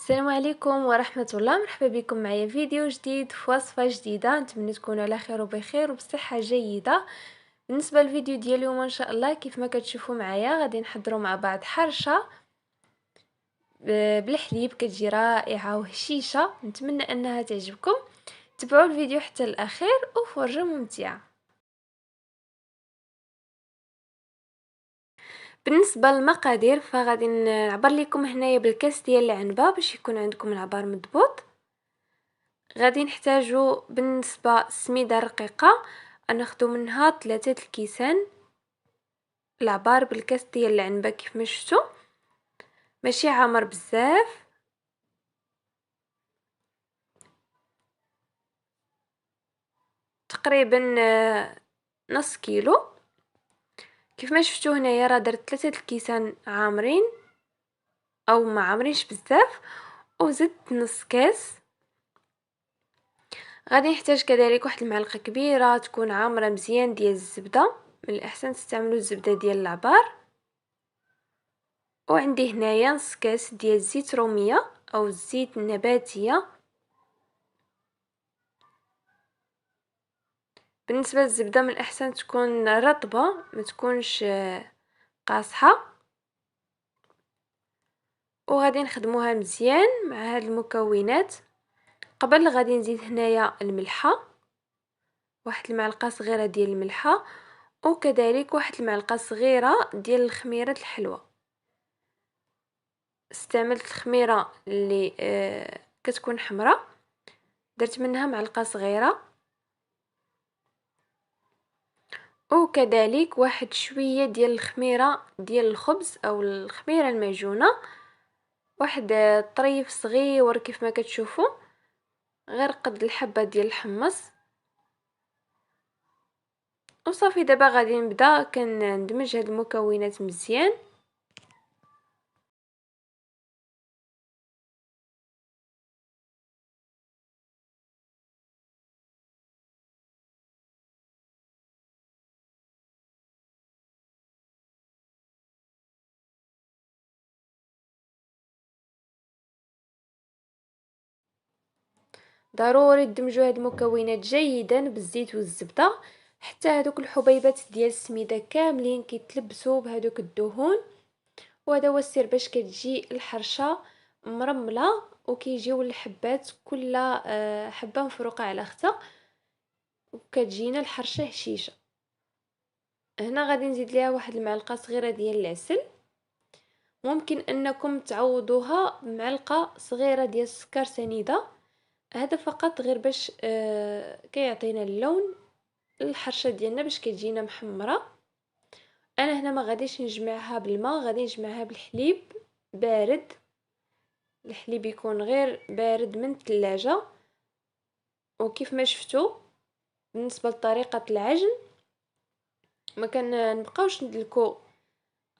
السلام عليكم ورحمة الله. مرحبا بكم معايا فيديو جديد في وصفة جديدة. نتمنى تكونوا على خير وبخير وبصحة جيدة. بالنسبة للفيديو ديال اليوم ان شاء الله كيف ما كتشوفوا معايا غادي نحضروا مع بعض حرشة بالحليب كتجي رائعة وهشيشة. نتمنى انها تعجبكم. تابعوا الفيديو حتى الاخير وفرجة ممتعة. بالنسبه للمقادير فغادي نعبر لكم هنايا بالكاس ديال العنبه باش يكون عندكم العبار مضبوط. غادي نحتاجو بالنسبه سميده رقيقه ناخذ منها 3 الكيسان العبار بالكاس ديال العنبه كيف ما شفتوا ماشي عامر بزاف. تقريبا نص كيلو. كيف ما شفتوا هنايا راه درت 3 الكيسان عامرين او ما عامرينش بزاف وزدت نص كاس. غادي نحتاج كذلك واحد المعلقه كبيره تكون عامره مزيان ديال الزبده. من الاحسن تستعملوا الزبده ديال العبار. وعندي هنايا نص كاس ديال الزيت روميه او الزيت النباتيه. بالنسبه للزبده من الاحسن تكون رطبه ما تكونش قاصحه. وغادي نخدموها مزيان مع هاد المكونات. قبل غادي نزيد هنايا الملحه واحد المعلقه صغيره ديال الملحه وكذلك واحد المعلقه صغيره ديال الخميره الحلوه. استعملت الخميره اللي كتكون حمراء درت منها معلقه صغيره وكذلك واحد شويه ديال الخميره ديال الخبز او الخميره المعجونه واحد طريف صغير كيف ما كتشوفوا غير قد الحبه ديال الحمص. وصافي دابا غادي نبدا كندمج هاد المكونات مزيان. ضروري تدمجوا هاد المكونات جيدا بالزيت والزبده حتى هذوك الحبيبات ديال السميده كاملين كيتلبسوا بهذوك الدهون. وهذا هو السر باش كتجي الحرشه مرمله وكيجيو الحبات كل حبه مفروقه على اختها وكتجينا الحرشه هشيشه. هنا غادي نزيد ليها واحد المعلقه صغيره ديال العسل. ممكن انكم تعوضوها بمعلقه صغيره ديال السكر سنيده. هذا فقط غير باش كيعطينا اللون الحرشه ديالنا باش كتجينا محمره. انا هنا ما غاديش نجمعها بالماء غادي نجمعها بالحليب بارد. الحليب يكون غير بارد من الثلاجه. وكيف ما شفتوا بالنسبه لطريقه العجن ما كان نبقاوش ندلكو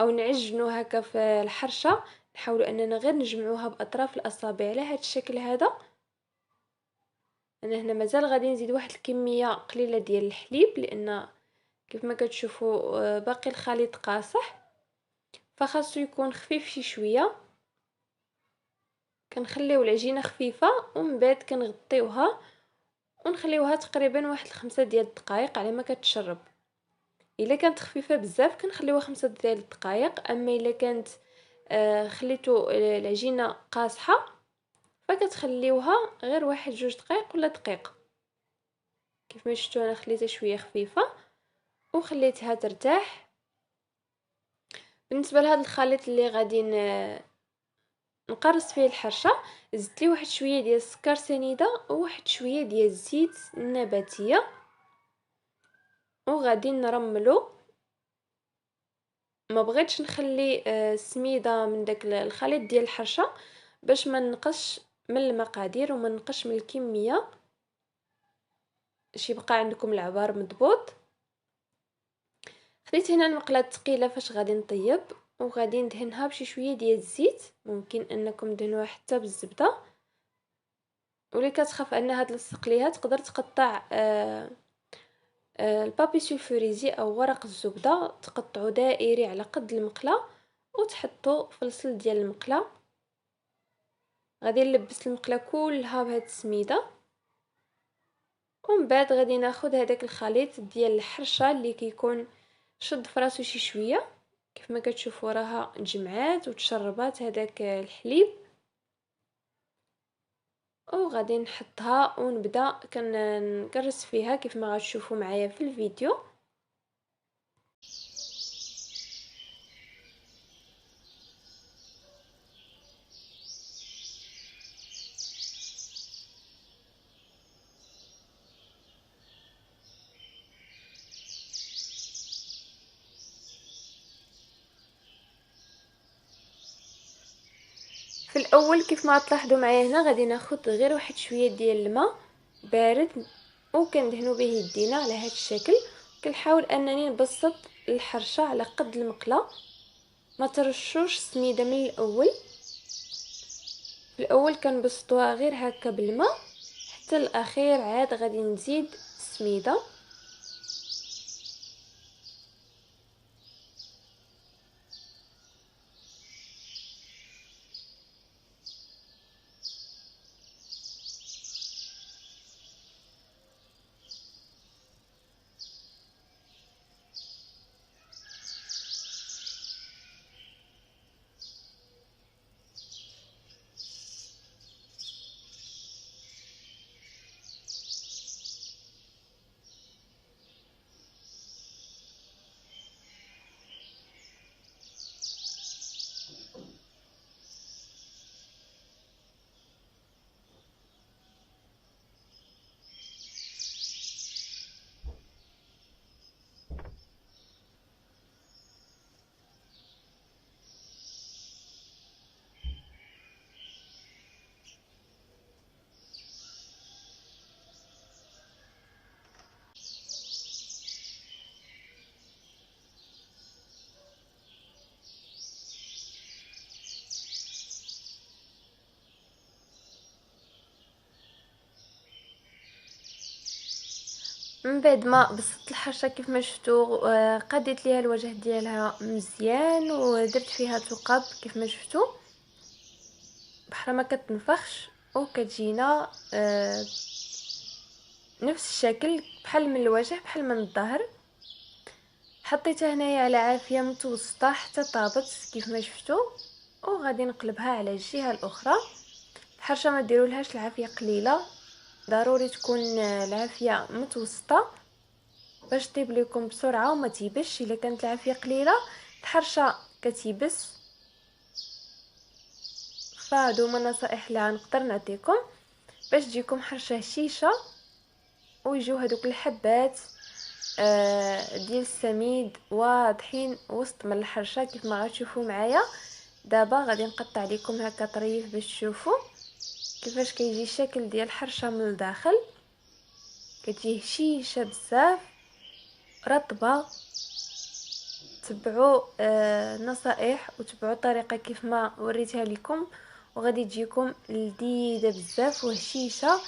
او نعجنوا هكا في الحرشه. نحاولوا اننا غير نجمعوها باطراف الاصابع على هذا الشكل هذا. انا هنا مازال غادي نزيد واحد الكميه قليله ديال الحليب لان كيف ما كتشوفوا باقي الخليط قاصح فخاصو يكون خفيف شي شويه. كنخليو العجينه خفيفه ومن بعد كنغطيوها ونخليوها تقريبا واحد 5 ديال الدقائق على ما كتشرب. الا كانت خفيفه بزاف كنخليوها 5 ديال الدقائق. اما الا كانت خليتو العجينه قاصحه فكتخليوها غير واحد 2 دقائق ولا دقيقه. كيف ما شفتوا انا خليتها شويه خفيفه وخليتها ترتاح. بالنسبه لهذا الخليط اللي غادي نقرص فيه الحرشه زدت ليه واحد شويه ديال السكر سنيده وواحد شويه ديال الزيت النباتيه وغادي نرملو. ما بغيتش نخلي سميده من داك الخليط ديال الحرشه باش ما نقصش من المقادير وما نقصش من الكميه باش يبقى عندكم العبار مضبوط. خديت هنا المقله الثقيله فاش غادي نطيب وغادي ندهنها بشي شويه ديال الزيت. ممكن انكم دهنوها حتى بالزبده. ولي كتخاف ان هاد لصق ليها تقدر تقطع البابي سولفوريزي او ورق الزبده تقطعو دائري على قد المقله وتحطو في الصل ديال المقله. غادي نلبس المقله كلها بهاد السميده، ومن بعد غادي ناخذ هذاك الخليط ديال الحرشه اللي كيكون شد فراسو شي شويه. كيف ما كتشوفوا راها تجمعات وتشربات هذاك الحليب، وغادي نحطها ونبدا كنكرس فيها كيف ما غتشوفوا معايا في الفيديو. في الاول كيف ما تلاحظوا معايا هنا غادي ناخذ غير واحد شويه ديال الماء بارد وكندهنوا به يدينا على هذا الشكل. كنحاول انني نبسط الحرشه على قد المقله، ما ترشوش السميده من الاول. في الاول كنبسطوها غير هكا بالماء، حتى الاخير عاد غادي نزيد السميده. من بعد ما بسطت الحرشه كيف ما شفتوا قديت ليها الوجه ديالها مزيان ودرت فيها ثقب كيف ما شفتوا بحال ما كتنفخش وكتجينا نفس الشكل بحال من الوجه بحال من الظهر. حطيتها هنايا على عافيه متوسطه حتى طابت كيف ما شفتوا، وغادي نقلبها على الجهه الاخرى. الحرشه ما ديروا لهاش العافيه قليله، ضروري تكون العافيه متوسطه باش طيب لكم بسرعه وما تيبش. الا كانت العافيه قليله الحرشه كتيبس. فهادو هما النصائح اللي غنقدر نعطيكم باش تجيكم حرشه هشيشه ويجيو هذوك الحبات ديال السميد واضحين وسط من الحرشه كيف ما غتشوفوا معايا. دابا غادي نقطع لكم هكا طريف باش تشوفوا كيفاش كيجي الشكل ديال الحرشه من الداخل. كتجي هشيشه بزاف رطبه. تبعوا النصائح وتبعوا الطريقه كيف ما وريتها لكم وغادي تجيكم لذيذه بزاف وهشيشه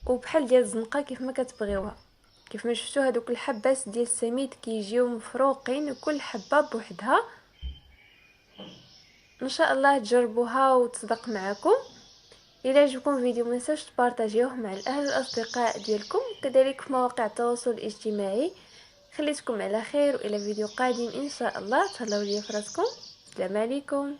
وبحال ديال الزنقه كيف ما كتبغيوها. كيف ما شفتوا هذوك الحبات ديال السميد كيجيو مفروقين وكل حبه بوحدها. ان شاء الله تجربوها وتصدق معكم. الى عجبكم الفيديو ما تنساوش تبارطاجيوه مع الاهل والاصدقاء ديالكم كذلك في مواقع التواصل الاجتماعي. خليتكم على خير والى فيديو قادم ان شاء الله. تهلاو ليا فراسكم. السلام عليكم.